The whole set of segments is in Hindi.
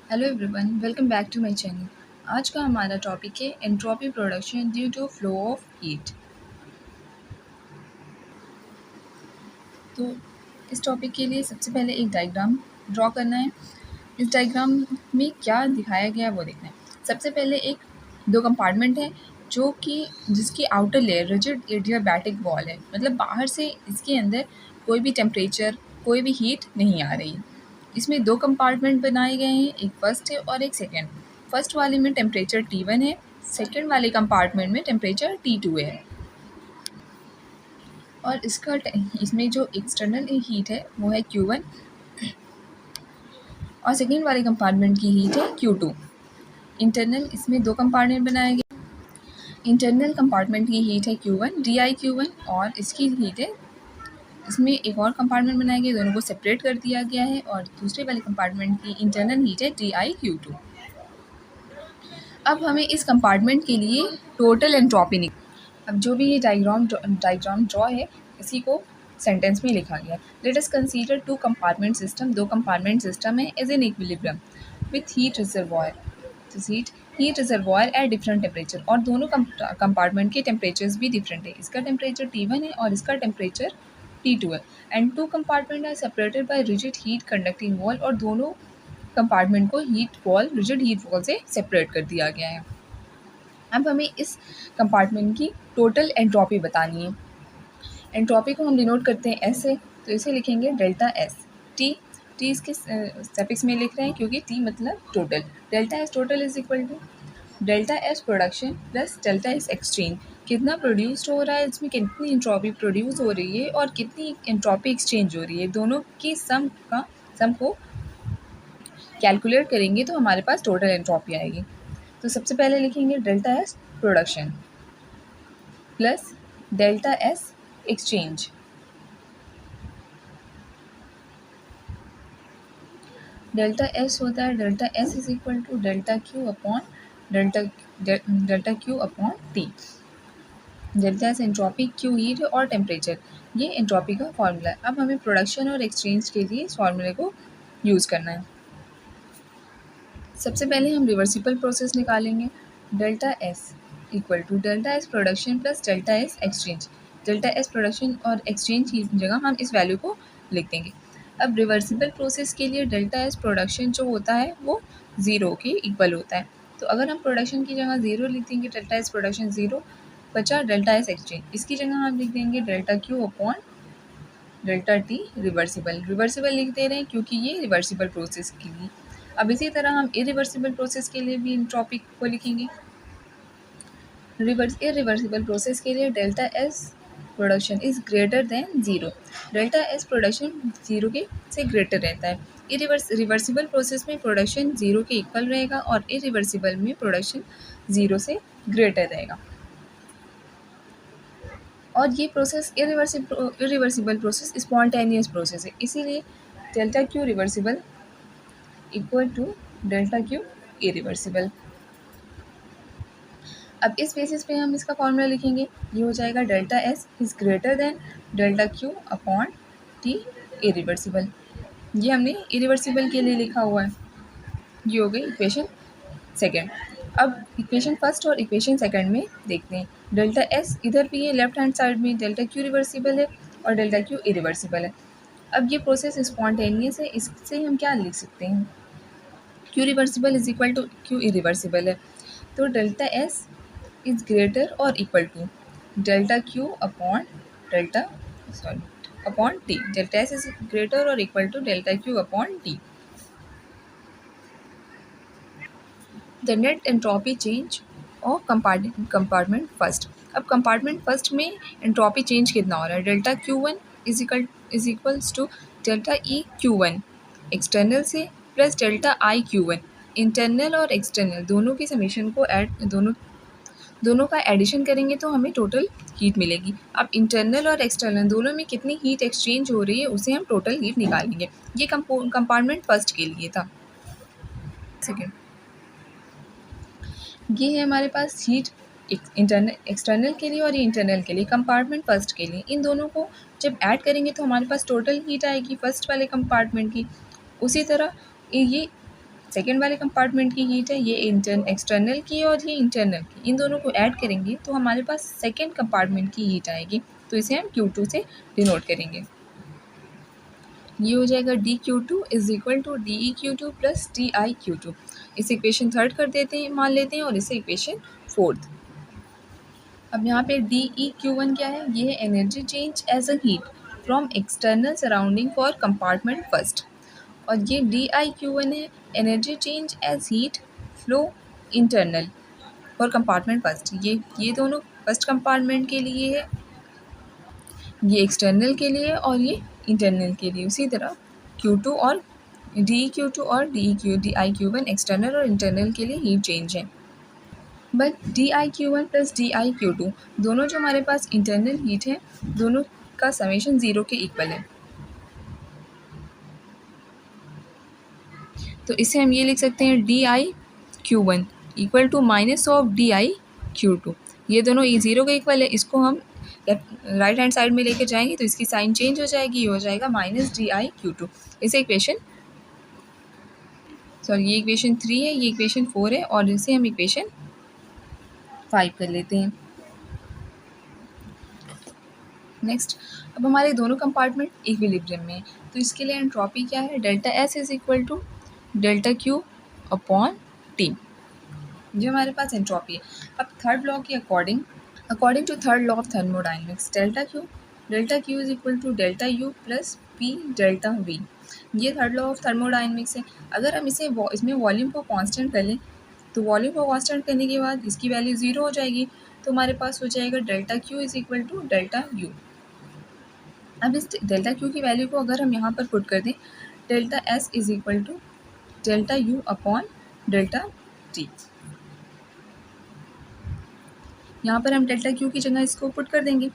Hello everyone, welcome back to my channel. आज का हमारा टॉपिक है entropy production due to flow of heat. तो इस टॉपिक के लिए सबसे पहले एक डायग्राम ड्रॉ करना है। इस डायग्राम में क्या दिखाया गया है वो देखना है। सबसे पहले एक दो कंपार्टमेंट है जो कि जिसकी outer layer rigid adiabatic wall है, मतलब बाहर से इसके अंदर कोई भी टेम्परेचर कोई भी हीट नहीं आ रही। इसमें दो कंपार्टमेंट बनाए गए हैं, एक फर्स्ट है और एक सेकंड। फर्स्ट वाले में टेम्परेचर T1 है, सेकंड वाले कंपार्टमेंट में टेम्परेचर T2 है। और इसमें जो एक्सटर्नल हीट है वो है Q1 और सेकंड वाले कंपार्टमेंट की हीट है Q2। इंटरनल इसमें दो कंपार्टमेंट बनाए गए। इंटरनल कंपार्टमेंट की हीट है Q1 DI Q1 और इसकी हीट है, इसमें एक और कंपार्टमेंट बनाया गया, दोनों को सेपरेट कर दिया गया है और दूसरे वाले कंपार्टमेंट की इंटरनल हीट है DI Q2। अब हमें इस कंपार्टमेंट के लिए टोटल एंट्रोपी अब जो भी ये डायग्राम ड्रॉ है इसी को सेंटेंस में लिखा गया है। Let us consider two compartment system, दो कंपार्टमेंट सिस्टम है as an equilibrium with heat reservoir. Heat reservoir at different temperature और दोनों कंपार्टमेंट के टेम्परेचर्स भी डिफरेंट है। इसका टेम्परेचर T1 है और इसका टेम्परेचर T2 है and two compartment are separated by rigid heat conducting wall और दोनों कंपार्टमेंट को रिजिड हीट वॉल से सेपरेट कर दिया गया है। अब हमें इस कंपार्टमेंट की टोटल एंट्रोपी बतानी है। एंट्रोपी को हम डिनोट करते हैं ऐसे, तो इसे लिखेंगे डेल्टा एस। टी इसके सफिक्स में लिख रहे हैं क्योंकि टी मतलब total. Delta S total is equal to delta S production plus delta S exchange. कितना प्रोड्यूस्ड हो रहा है, इसमें कितनी एंट्रोपी प्रोड्यूस हो रही है और कितनी एंट्रोपी एक्सचेंज हो रही है, दोनों की सम को कैलकुलेट करेंगे तो हमारे पास टोटल एंट्रोपी आएगी। तो सबसे पहले लिखेंगे delta S production plus delta S exchange. Delta S होता है delta S is equal to delta Q upon delta Q upon T. Delta S entropy, Q heat और टेम्परेचर, ये एंट्रोपी का फॉर्मूला है। अब हमें प्रोडक्शन और एक्सचेंज के लिए इस फॉर्मूले को यूज़ करना है। सबसे पहले हम रिवर्सिबल प्रोसेस निकालेंगे। Delta S equal to delta S production plus delta S exchange. Delta S production और एक्सचेंज की जगह हम इस वैल्यू को लिख देंगे। अब रिवर्सिबल प्रोसेस के लिए डेल्टा एस प्रोडक्शन जो होता है वो ज़ीरो के इक्वल होता है। तो अगर हम प्रोडक्शन की जगह ज़ीरो लिख देंगे, डेल्टा एस प्रोडक्शन ज़ीरो, बचा डेल्टा एस एक्सचेंज, इसकी जगह हम लिख देंगे delta Q upon delta T reversible लिख दे रहे हैं क्योंकि ये रिवर्सिबल प्रोसेस के लिए। अब इसी तरह हम इरिवर्सिबल प्रोसेस के लिए भी एंट्रोपी को लिखेंगे। इरिवर्सिबल प्रोसेस के लिए delta S production is greater than zero. Delta S production zero के से ग्रेटर रहता है। रिवर्सिबल प्रोसेस में प्रोडक्शन ज़ीरो के इक्वल रहेगा और इरिवर्सिबल में प्रोडक्शन ज़ीरो से ग्रेटर रहेगा। और ये process irreversible process spontaneous process है, इसीलिए delta Q reversible equal to delta Q irreversible. अब इस बेसिस पे हम इसका फॉर्मूला लिखेंगे, ये हो जाएगा delta S is greater than delta Q upon T irreversible. ये हमने इरिवर्सिबल के लिए लिखा हुआ है। ये हो गई इक्वेशन सेकेंड। अब इक्वेशन फर्स्ट और इक्वेशन सेकेंड में देखते हैं। डेल्टा एस इधर भी है, लेफ्ट हैंड साइड में डेल्टा क्यू रिवर्सिबल है और डेल्टा क्यू इरिवर्सिबल है। अब ये प्रोसेस स्पॉन्टेनियस है, इससे हम क्या लिख सकते हैं, Q reversible is equal to Q irreversible है। तो delta S is greater or equal to delta Q upon delta upon T. Delta S is greater or equal to delta Q upon T. The net entropy change और कंपार्टमेंट फर्स्ट। अब कंपार्टमेंट फर्स्ट में एंट्रोपी चेंज कितना हो रहा है, delta Q1 is equals to delta E Q1 external से plus delta I Q1 internal और एक्सटर्नल, दोनों की समीशन को दोनों का एडिशन करेंगे तो हमें टोटल हीट मिलेगी। अब इंटरनल और एक्सटर्नल दोनों में कितनी हीट एक्सचेंज हो रही है उसे हम टोटल हीट निकालेंगे। ये कंपार्टमेंट फर्स्ट के लिए था। सेकेंड, ये है हमारे पास हीट एक्सटर्नल के लिए और ये इंटरनल के लिए। कंपार्टमेंट फर्स्ट के लिए इन दोनों को जब ऐड करेंगे तो हमारे पास टोटल हीट आएगी फर्स्ट वाले कंपार्टमेंट की। उसी तरह ये सेकेंड वाले कंपार्टमेंट की हीट है, ये एक्सटर्नल की है और ये इंटरनल की, इन दोनों को ऐड करेंगे तो हमारे पास सेकेंड कंपार्टमेंट की हीट आएगी, तो इसे हम Q2 से डिनोट करेंगे। ये हो जाएगा dQ2 is equal to DEQ2 plus DIQ2। इसे इक्वेशन थर्ड कर देते हैं, मान लेते हैं, और इसे इक्वेशन फोर्थ। अब यहाँ पे DEQ1 क्या है, ये है energy change as a heat from external surrounding for compartment first, और ये DIQ1 है energy change as heat flow internal for compartment first. ये दोनों फर्स्ट कंपार्टमेंट के लिए है, ये एक्सटर्नल के लिए है और ये इंटरनल के लिए। उसी तरह Q2 और DEQ2 और DIQ1 एक्सटर्नल और इंटरनल के लिए हीट चेंज है। बट DIQ1 प्लस DIQ2 दोनों जो हमारे पास इंटरनल हीट है, दोनों का समेशन 0 के इक्वल है। तो इसे हम ये लिख सकते हैं DIQ1 equal to minus of DIQ2। ये दोनों 0 के इक्वल है, इसको हम राइट हैंड साइड में लेके जाएंगे तो इसकी साइन चेंज हो जाएगी, ये हो जाएगा माइनस DIQ2। इसे इक्वेशन ये इक्वेशन 3 है, ये इक्वेशन 4 है, और इसे हम इक्वेशन 5 कर लेते हैं। नेक्स्ट, अब हमारे दोनों कंपार्टमेंट इक्विलिब्रियम में है, तो इसके लिए एंट्रोपी क्या है, delta S is equal to delta Q upon T, जो हमारे पास एंट्रोपी है। अब थर्ड लॉ के according to third law of thermodynamics, delta Q is equal to delta U plus P delta V. ये थर्ड लॉ ऑफ थर्मोडाइनमिक्स है। अगर हम इसमें वॉल्यूम को कांस्टेंट कर लें, तो वॉल्यूम को कांस्टेंट करने के बाद इसकी वैल्यू 0 हो जाएगी, तो हमारे पास हो जाएगा delta Q is equal to delta U. अब इस डेल्टा क्यू की वैल्यू को अगर हम यहाँ पर पुट कर दें, delta S is equal to delta U upon delta T. यहाँ पर हम डेल्टा क्यू की जगह इसको पुट कर देंगे।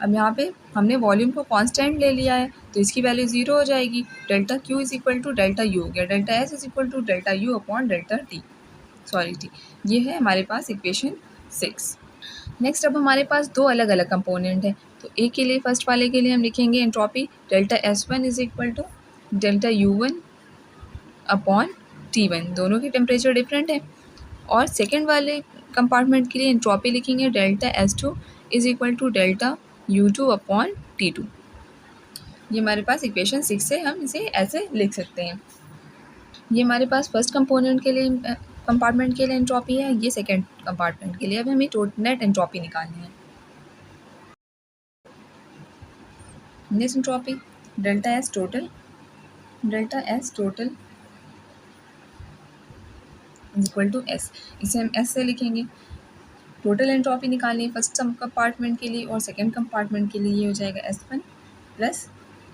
अब यहाँ पे हमने वॉल्यूम को कांस्टेंट ले लिया है, तो इसकी वैल्यू 0 हो जाएगी, delta Q is equal to delta U हो गया, delta S is equal to delta U upon delta T. T, ये है हमारे पास इक्वेशन 6। नेक्स्ट, अब हमारे पास दो अलग अलग कंपोनेंट हैं, तो एक के लिए, फर्स्ट वाले के लिए हम लिखेंगे entropy delta S1 is equal to delta U1 upon T1, दोनों की टेम्परेचर डिफरेंट है। और सेकेंड वाले कंपार्टमेंट के लिए एंट्रोपी लिखेंगे delta S2 is equal to delta U2 upon T2। ये हमारे पास इक्वेशन 6 है, हम इसे ऐसे लिख सकते हैं। ये हमारे पास फर्स्ट कंपोनेंट के लिए कंपार्टमेंट के लिए एंट्रोपी है, ये सेकेंड कंपार्टमेंट के लिए। अब हमें नेट एंट्रोपी निकालनी है। Net entropy delta S total equal to S, इसे हम एस से लिखेंगे। टोटल एंट्रोपी निकालनी है फर्स्ट कंपार्टमेंट के लिए और सेकेंड कंपार्टमेंट के लिए, ये हो जाएगा S1 plus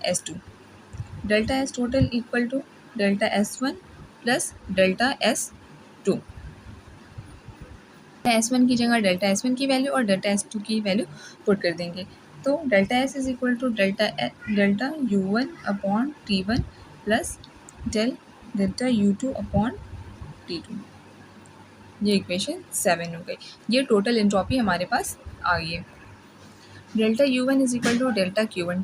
S2। Delta S total equal to delta S1 plus delta S2। S1 की जगह डेल्टा S1 की वैल्यू और डेल्टा S2 की वैल्यू पुट कर देंगे, तो delta S is equal to delta U1 upon T1 plus delta U2 upon T2। ये इक्वेशन 7 हो गई। ये टोटल एंट्रोपी हमारे पास आ गई है। Delta U1 is equal to delta Q1,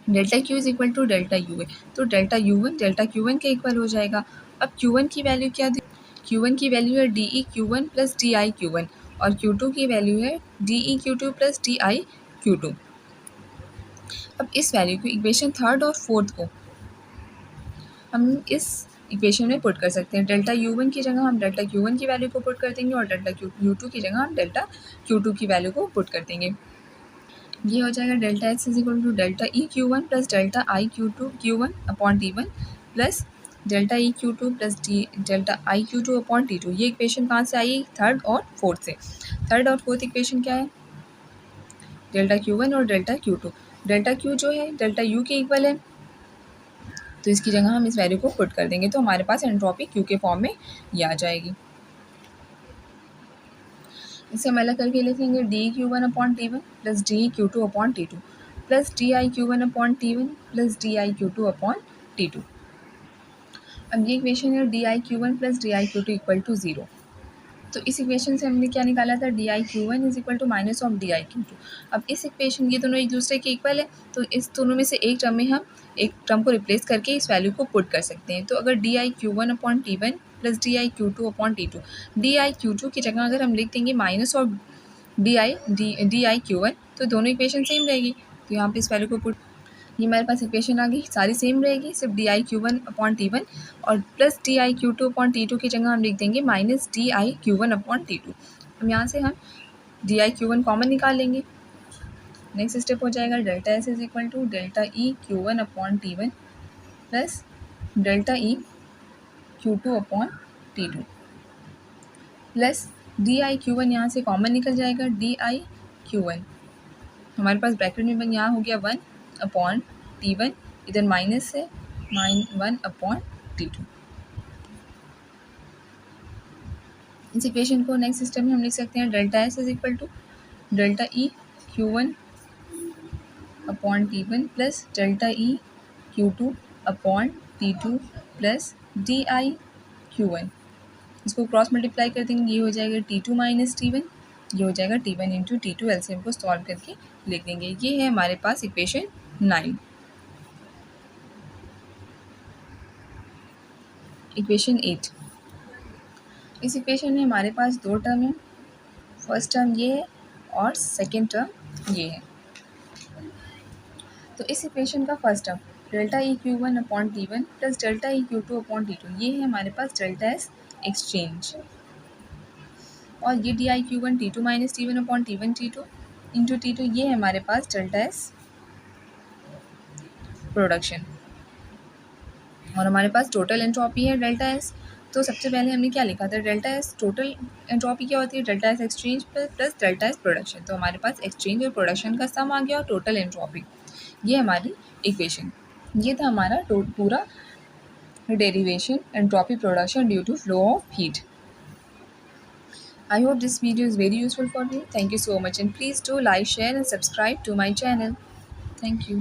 delta Q is equal to delta U है, तो डेल्टा U1 डेल्टा Q1 के इक्वल हो जाएगा। अब Q1 की वैल्यू क्या दी, Q1 की वैल्यू है DEQ1 प्लस DIQ1 और Q2 की वैल्यू है DEQ2 प्लस DIQ2। अब इस वैल्यू को इक्वेशन थर्ड और फोर्थ को हम इस इक्वेशन में पुट कर सकते हैं। डेल्टा U1 की जगह हम डेल्टा Q1 की वैल्यू को पुट कर देंगे और डेल्टा U2 की जगह हम डेल्टा Q2 की वैल्यू को पुट कर देंगे। ये हो जाएगा delta S is equal to delta EQ1 plus delta Q1 upon T1 plus delta EQ2 plus delta IQ2 upon T2। ये इक्वेशन कहाँ से आई, थर्ड और फोर्थ से। थर्ड और फोर्थ इक्वेशन क्या है, डेल्टा Q1 और डेल्टा Q2। डेल्टा Q जो है डेल्टा U के इक्वल है, तो इसकी जगह हम इस वैल्यू को पुट कर देंगे, तो हमारे पास एंट्रोपी Q के फॉर्म में ये आ जाएगी। इसे हम अलग करके लिखेंगे DEQ1 upon T1 plus DEQ2 upon T2 plus DIQ1 upon T1 plus DIQ2 upon T2। अब ये इक्वेशन है DIQ1 plus DIQ2 equal to 0। तो इस इक्वेशन से हमने क्या निकाला था, D I Q one is equal to minus of D I Q two. अब इस इक्वेशन, ये दोनों एक दूसरे के इक्वल है, तो इस दोनों में से एक टर्म में हम एक टर्म को रिप्लेस करके इस वैल्यू को पुट कर सकते हैं। तो अगर D I Q one upon T one plus D I Q two upon T two, D I Q two की जगह अगर हम लिख देंगे minus of D I Q one, तो दोनों इक्वेशन सेम रहेगी। तो यहाँ पे इस वैल्यू को पुट, ये हमारे पास इक्वेशन आ गई, सारी सेम रहेगी, सिर्फ D I Q one upon T one और plus D I Q two upon T two की जगह हम लिख देंगे minus D I Q one upon T two. अब यहाँ से हम D I Q one common निकाल लेंगे। नेक्स्ट स्टेप हो जाएगा delta S is equal to delta E Q one upon T one plus delta E Q two upon T two plus D I Q one, यहाँ से कॉमन निकल जाएगा, डी आई क्यू वन हमारे पास ब्रैकेट में यहाँ हो गया 1 अपॉन टी वन, इधर माइनस है, 1 अपॉन टी टू। इस इक्वेशन को नेक्स्ट सिस्टम में हम लिख सकते हैं delta S is equal to delta E Q one upon T one plus delta E Q two upon T two plus D I Q one. इसको क्रॉस मल्टीप्लाई कर देंगे, ये हो जाएगा T two minus T one, ये हो जाएगा T one into T to. LCM को सॉल्व करके लिख देंगे। ये है हमारे पास इक्वेशन 9। इक्वेशन 8, इस इक्वेशन में हमारे पास दो टर्म है, फर्स्ट टर्म ये है और सेकेंड टर्म ये है। तो इस इक्वेशन का first term delta E Q one upon T one plus delta E Q two upon T two, ये है हमारे पास डेल्टा एस एक्सचेंज, और ये D I Q one T two minus T one upon T one T two into T two, ये है हमारे पास डेल्टा एस प्रोडक्शन, और हमारे पास टोटल एंट्रोपी है डेल्टा एस। तो सबसे पहले हमने क्या लिखा था, डेल्टा एस टोटल एंट्रोपी क्या होती है, delta S exchange plus delta S production. तो हमारे पास एक्सचेंज और प्रोडक्शन का सम आ गया और टोटल एंट्रोपी, ये हमारी इक्वेशन। ये था हमारा पूरा derivation entropy production due to flow of heat. I hope this video is very useful for you. Thank you so much, and please do like, share and subscribe to my channel. Thank you.